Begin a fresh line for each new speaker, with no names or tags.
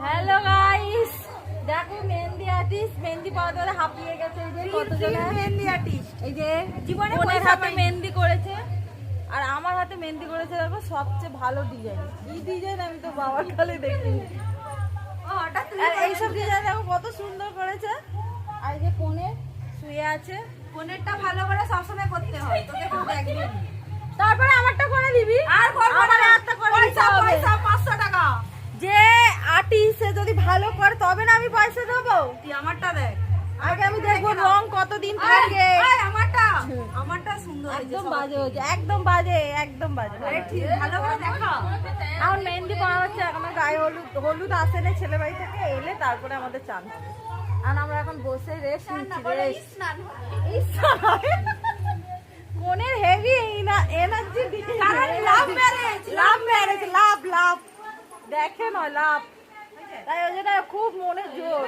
Hello guys, দেখো mehndi artist mehndi পাওয়াতে হাঁপিয়ে গেছে। এই যে কতজন মেহেন্দি আর্টিস্ট, এই যে জীবনে হাতে মেহেন্দি করেছে আর আমার হাতে মেহেন্দি করেছে। দেখো সবচেয়ে ভালো ডিজাইন, এই ডিজাইন আমি তো বাবার কালে দেখিনি। আর এইসব ডিজাইন দেখো কত সুন্দর করেছে। আর এই যে কোণে শুয়ে আছে,
কোণেরটা ভালো করে সবসময় করতে হয়, তোকে কেউ দেখবে।
তারপরে আমারটা করে দিবি। আর আমার হাতটা করে দিতে হবে।
পয়সা 500 টাকা।
যে আর্টিস্ট সে যদি ভালো করে তবে না আমি পয়সা দেবো।
তুই আমারটা দেখ,
আগে আমি দেখবো রং কতদিন থাকে।
আমারটা সুন্দর হয়েছে,
একদম বাজে হয়েছে, একদম বাজে, একদম বাজে।
আরে ঠিক ভালো করে দেখা।
এখন মেহেন্দি পাওয়া হচ্ছে, আমার গায়ে হলুদ আসে না ছেলে বাড়ি থেকে, এলে তারপরে আমাদের চান হবে। আর আমরা এখন বসে রেস্ট নিচ্ছি। কোনের হেভি এনার্জি লাভ দেখে নয় লাভ, তাই ওই জন্য খুব মনে জোর।